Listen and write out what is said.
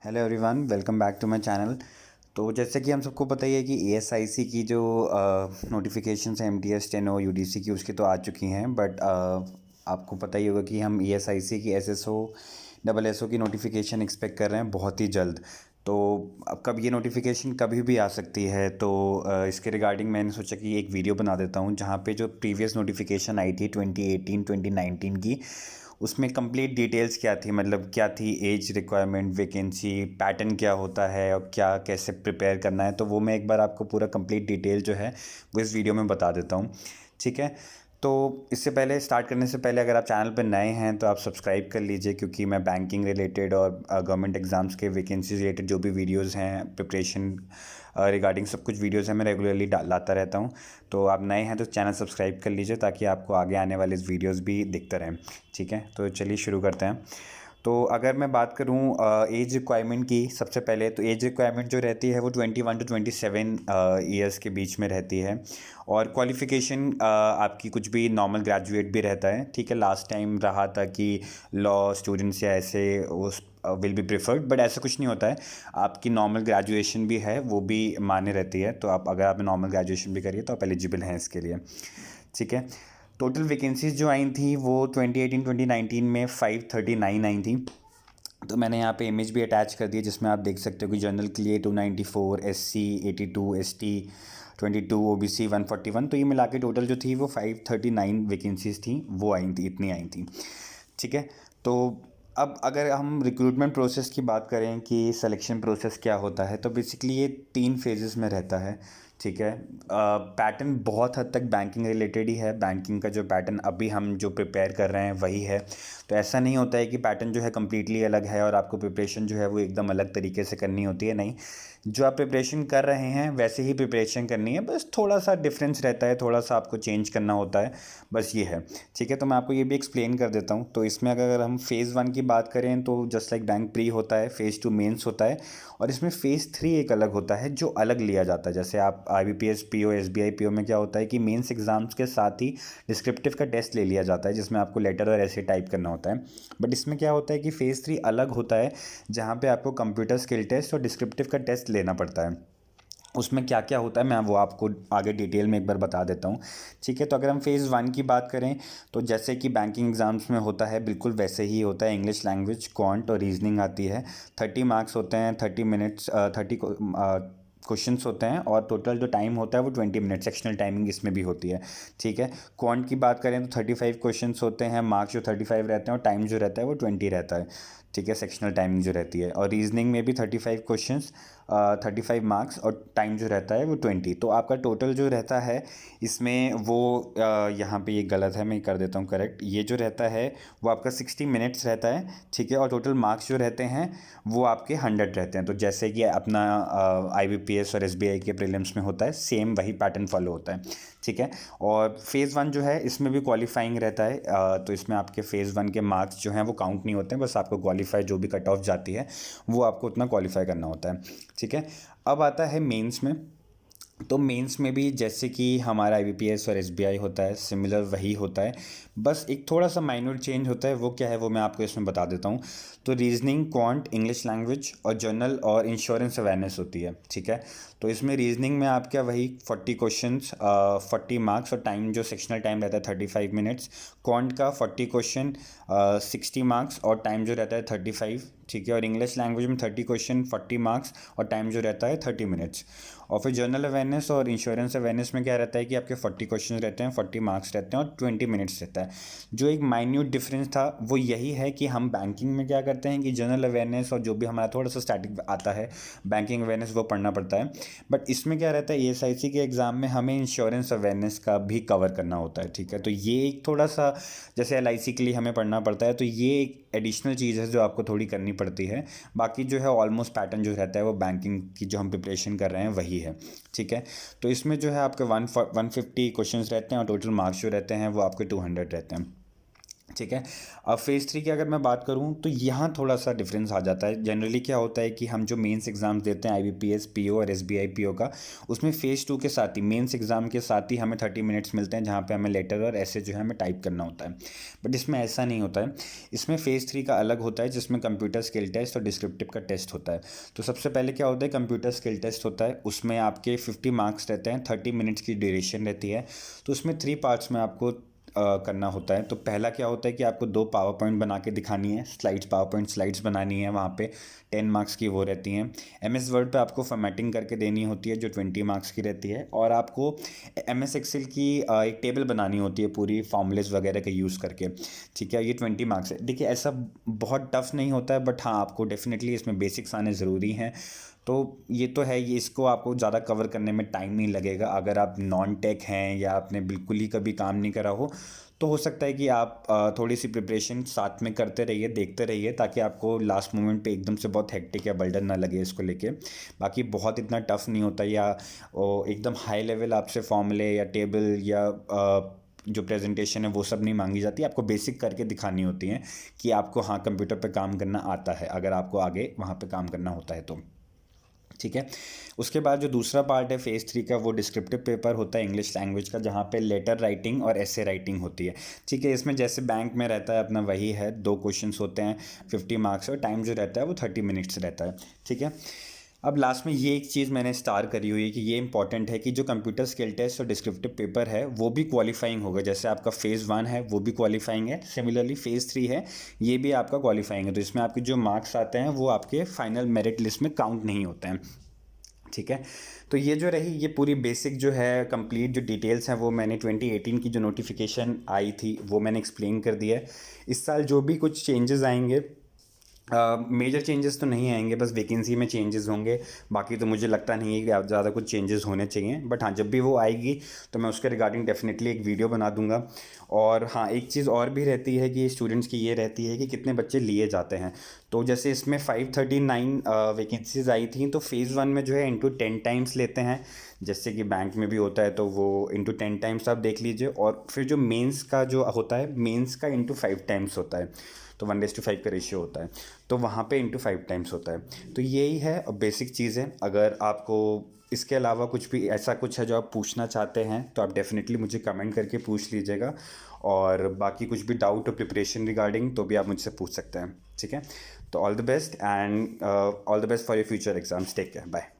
Hello everyone, welcome back to my channel. तो जैसे कि हम सबको पता ही है कि एएसआईसी की जो नोटिफिकेशंस हैं एमटीएस स्टेनो यूडीसी की उसकी तो आ चुकी हैं। बट आपको पता ही होगा कि हम एएसआईसी की एसएसओ डबल एसओ की नोटिफिकेशन एक्सपेक्ट कर रहे हैं बहुत ही जल्द। तो अब कब ये नोटिफिकेशन कभी भी आ सकती है, तो इसके रिगार्डिंग मैंने सोचा कि एक वीडियो बना देता हूँ जहाँ पे जो प्रीवियस नोटिफिकेशन आई थी 2018 2019 की, उसमें कंप्लीट डिटेल्स क्या थी, मतलब क्या थी एज रिक्वायरमेंट, वैकेंसी पैटर्न क्या होता है और क्या कैसे प्रिपेयर करना है। तो वो मैं एक बार आपको पूरा कंप्लीट डिटेल जो है वो इस वीडियो में बता देता हूँ। ठीक है। तो इससे पहले स्टार्ट करने से पहले अगर आप चैनल पर नए हैं तो आप सब्सक्राइब कर लीजिए, क्योंकि मैं बैंकिंग रिलेटेड और गवर्नमेंट एग्ज़ाम्स के वैकेंसीज रिलेटेड जो भी वीडियोस हैं प्रिपरेशन रिगार्डिंग सब कुछ वीडियोस हैं मैं रेगुलरली लाता रहता हूँ। तो आप नए हैं तो चैनल सब्सक्राइब कर लीजिए ताकि आपको आगे आने वाले वीडियोस भी दिखते रहें। ठीक है, तो चलिए शुरू करते हैं। तो अगर मैं बात करूं एज रिक्वायरमेंट की, सबसे पहले तो एज रिक्वायरमेंट जो रहती है वो 21 टू 27 ईयर्स के बीच में रहती है। और क्वालिफ़िकेशन आपकी कुछ भी नॉर्मल ग्रेजुएट भी रहता है। ठीक है, लास्ट टाइम रहा था कि लॉ स्टूडेंट्स या ऐसे उस विल बी प्रेफर्ड, बट ऐसा कुछ नहीं होता है। आपकी नॉर्मल ग्रेजुएशन भी है, वो भी मान्य रहती है। तो आप अगर आपने नॉर्मल ग्रेजुएशन भी करी है तो आप एलिजिबल हैं इसके लिए। ठीक है। टोटल वैकेंसीज जो आई थी वो 2018 2019 में 539 आई थी। तो मैंने यहाँ पे इमेज भी अटैच कर दी है जिसमें आप देख सकते हो कि जनरल के लिए 294, एससी 82, एसटी 22, ओबीसी 141। तो ये मिला के टोटल जो थी वो 539 वैकेंसीज थी, वो आई थी, इतनी आई थी। ठीक है। तो अब अगर हम रिक्रूटमेंट प्रोसेस की बात करें कि सिलेक्शन प्रोसेस क्या होता है, तो बेसिकली ये 3 फेजेस में रहता है। ठीक है। पैटर्न बहुत हद तक बैंकिंग रिलेटेड ही है। बैंकिंग का जो पैटर्न अभी हम जो प्रिपेयर कर रहे हैं वही है। तो ऐसा नहीं होता है कि पैटर्न जो है कम्प्लीटली अलग है और आपको प्रिपरेशन जो है वो एकदम अलग तरीके से करनी होती है, नहीं। जो आप प्रिपरेशन कर रहे हैं वैसे ही प्रिपरेशन करनी है, बस थोड़ा सा डिफरेंस रहता है, थोड़ा सा आपको चेंज करना होता है, बस ये है। ठीक है, तो मैं आपको ये भी एक्सप्लेन कर देता हूँ। तो इसमें अगर हम फ़ेज़ 1 की बात करें तो जस्ट लाइक बैंक प्री होता है, फ़ेज़ 2 मेंस होता है, और इसमें फ़ेज़ 3 एक अलग होता है जो अलग लिया जाता है। जैसे आप आईबीपीएस पीओ, एसबीआई पीओ में क्या होता है कि मेंस एग्ज़ाम्स के साथ ही डिस्क्रिप्टिव का टेस्ट ले लिया जाता है जिसमें आपको लेटर और ऐसे टाइप करना होता है। बट इसमें क्या होता है कि फ़ेज़ 3 अलग होता है, जहाँ पे आपको कंप्यूटर स्किल टेस्ट और डिस्क्रिप्टिव का टेस्ट लेना पड़ता है। उसमें क्या क्या होता है मैं वो आपको आगे डिटेल में एक बार बता देता हूँ। ठीक है, तो अगर हम फ़ेज़ 1 की बात करें तो जैसे कि बैंकिंग एग्ज़ाम्स में होता है बिल्कुल वैसे ही होता है। इंग्लिश लैंग्वेज, क्वांट और रीजनिंग आती है। 30 मार्क्स होते हैं, 30 मिनट्स, 30 क्वेश्चंस होते हैं, और टोटल जो टाइम होता है वो 20 मिनट, सेक्शनल टाइमिंग इसमें भी होती है। ठीक है। क्वांट की बात करें तो 35 क्वेश्चंस होते हैं, मार्क्स जो 35 रहते हैं और टाइम जो रहता है वो 20 रहता है। ठीक है, सेक्शनल टाइमिंग जो रहती है। और रीजनिंग में भी 35 क्वेश्चंस, 35 मार्क्स और टाइम जो रहता है वो 20। तो आपका टोटल जो रहता है इसमें वो यहाँ पे ये गलत है, मैं कर देता हूँ करेक्ट। ये जो रहता है वो आपका 60 मिनट्स रहता है। ठीक है, और टोटल मार्क्स जो रहते हैं वो आपके 100 रहते हैं। तो जैसे कि अपना आईबीपीएस और एसबीआई के प्रीलिम्स में होता है, सेम वही पैटर्न फॉलो होता है। ठीक है। और फ़ेज़ 1 जो है इसमें भी क्वालिफाइंग रहता है। तो इसमें आपके फ़ेज़ 1 के मार्क्स जो हैं वो काउंट नहीं होते हैं, बस आपको क्वालिफाई जो भी कट ऑफ जाती है वो आपको उतना क्वालिफाई करना होता है। ठीक है। अब आता है मेंस में। तो मेंस में भी जैसे कि हमारा आईबीपीएस और एसबीआई होता है, सिमिलर वही होता है। बस एक थोड़ा सा माइनर चेंज होता है, वो क्या है वो मैं आपको इसमें बता देता हूँ। तो रीजनिंग, क्वांट, इंग्लिश लैंग्वेज और जनरल और इंश्योरेंस अवेयरनेस होती है। ठीक है। तो इसमें रीजनिंग में आपका वही 40 क्वेश्चंस, 40 मार्क्स और टाइम जो सेक्शनल टाइम रहता है 35 मिनट्स। क्वांट का 40 क्वेश्चन, 60 मार्क्स और टाइम जो रहता है 35। ठीक है। और इंग्लिश लैंग्वेज में 30 क्वेश्चन, 40 मार्क्स और टाइम जो रहता है 30 मिनट्स। और फिर जनरल अवेयरनेस और इंश्योरेंस अवेयरनेस में क्या रहता है कि आपके 40 क्वेश्चन रहते हैं, 40 मार्क्स रहते हैं और 20 मिनट्स रहता है। जो एक माइन्यूट डिफरेंस था वो यही है कि हम बैंकिंग में क्या करते हैं कि जनरल अवेयरनेस और जो भी हमारा थोड़ा सा स्टैटिक आता है बैंकिंग अवेयरनेस वो पढ़ना पड़ता है। बट इसमें क्या रहता है एएसआईसी के एग्ज़ाम में हमें इंश्योरेंस अवेयरनेस का भी कवर करना होता है। ठीक है। तो ये एक थोड़ा सा जैसे एलआईसी के लिए हमें पढ़ना पड़ता है, तो ये एक एडिशनल चीज़ है जो आपको थोड़ी करनी पड़ती है। बाकी जो है ऑलमोस्ट पैटर्न जो रहता है वो बैंकिंग की जो हम प्रिपरेशन कर रहे हैं वही है। ठीक है। तो इसमें जो है आपके 150 क्वेश्चंस रहते हैं और टोटल मार्क्स जो रहते हैं वो आपके 200 रहते हैं। ठीक है। अब फेज़ 3 की अगर मैं बात करूँ तो यहाँ थोड़ा सा डिफरेंस आ जाता है। जनरली क्या होता है कि हम जो मेंस एग्ज़ाम्स देते हैं आईबीपीएस पीओ और एसबीआई पीओ का, उसमें फेज़ 2 के साथ ही मेंस एग्ज़ाम के साथ ही हमें 30 मिनट्स मिलते हैं जहाँ पे हमें लेटर और ऐसे जो है हमें टाइप करना होता है। बट इसमें ऐसा नहीं होता है। इसमें फेज़ 3 का अलग होता है जिसमें कंप्यूटर स्किल टेस्ट और डिस्क्रिप्टिव का टेस्ट होता है। तो सबसे पहले क्या होता है, कंप्यूटर स्किल टेस्ट होता है, उसमें आपके 50 मार्क्स रहते हैं, 30 मिनट्स की ड्यूरेशन रहती है। तो उसमें 3 पार्ट्स में आपको करना होता है। तो पहला क्या होता है कि आपको 2 पावर पॉइंट बना के दिखानी है, स्लाइड्स, पावर पॉइंट स्लाइड्स बनानी है, वहाँ पे 10 मार्क्स की वो रहती हैं। एमएस वर्ड पे आपको फॉर्मेटिंग करके देनी होती है जो 20 मार्क्स की रहती है, और आपको एमएस एक्सेल की एक टेबल बनानी होती है पूरी फॉर्मूलेस वगैरह का यूज़ करके। ठीक है, ये 20 मार्क्स है। देखिए ऐसा बहुत टफ नहीं होता है, बट हाँ आपको डेफिनेटली इसमें बेसिक्स आने ज़रूरी हैं। तो ये तो है, ये इसको आपको ज़्यादा कवर करने में टाइम नहीं लगेगा। अगर आप नॉन टेक हैं या आपने बिल्कुल ही कभी काम नहीं करा हो, तो हो सकता है कि आप थोड़ी सी प्रिपरेशन साथ में करते रहिए, देखते रहिए, ताकि आपको लास्ट मोमेंट पे एकदम से बहुत हेक्टिक या बर्डन ना लगे इसको लेके। बाकी बहुत इतना टफ नहीं होता, या एकदम हाई लेवल आपसे फॉर्मूले या टेबल या जो प्रेजेंटेशन है वो सब नहीं मांगी जाती। आपको बेसिक करके दिखानी होती हैं कि आपको हाँ कंप्यूटर पे काम करना आता है, अगर आपको आगे वहाँ पे काम करना होता है तो। ठीक है। उसके बाद जो दूसरा पार्ट है फेज़ 3 का, वो डिस्क्रिप्टिव पेपर होता है इंग्लिश लैंग्वेज का, जहाँ पे लेटर राइटिंग और ऐसे राइटिंग होती है। ठीक है, इसमें जैसे बैंक में रहता है अपना वही है, 2 क्वेश्चंस होते हैं, 50 मार्क्स, और टाइम जो रहता है वो 30 मिनट्स रहता है। ठीक है। अब लास्ट में ये एक चीज़ मैंने स्टार करी हुई है कि ये इंपॉर्टेंट है कि जो कंप्यूटर स्किल टेस्ट और डिस्क्रिप्टिव पेपर है वो भी क्वालिफाइंग होगा। जैसे आपका फेज़ 1 है वो भी क्वालिफाइंग है, सिमिलरली फेज़ 3 है, ये भी आपका क्वालिफाइंग है। तो इसमें आपके जो मार्क्स आते हैं वो आपके फाइनल मेरिट लिस्ट में काउंट नहीं होते हैं। ठीक है। तो ये जो रही, ये पूरी बेसिक जो है कंप्लीट जो डिटेल्स हैं वो मैंने 2018 की जो नोटिफिकेशन आई थी वो मैंने एक्सप्लेन कर दिया है। इस साल जो भी कुछ चेंजेस आएंगे, मेजर चेंजेस तो नहीं आएंगे, बस वैकेंसी में चेंजेस होंगे। बाकी तो मुझे लगता नहीं है कि ज़्यादा कुछ चेंजेस होने चाहिए, बट हाँ जब भी वो आएगी तो मैं उसके रिगार्डिंग डेफिनेटली एक वीडियो बना दूंगा। और हाँ एक चीज़ और भी रहती है कि स्टूडेंट्स की ये रहती है कि कितने बच्चे लिए जाते हैं। तो जैसे इसमें 539 वैकेंसीज आई थी, तो फेज़ 1 में जो है इंटू 10 टाइम्स लेते हैं, जैसे कि बैंक में भी होता है, तो वो इंटू 10 टाइम्स आप देख लीजिए। और फिर जो मेंस का जो होता है, मेंस का इंटू 5 टाइम्स होता है, तो 1:5 का रेशियो होता है, तो वहाँ पे इंटू 5 टाइम्स होता है। तो यही है बेसिक चीज़ है। अगर आपको इसके अलावा कुछ भी ऐसा कुछ है जो आप पूछना चाहते हैं तो आप डेफिनेटली मुझे कमेंट करके पूछ लीजिएगा, और बाकी कुछ भी डाउट और प्रिपरेशन रिगार्डिंग तो भी आप मुझसे पूछ सकते हैं। ठीक है। तो all the best, and all the best for your future exams. Take care, bye.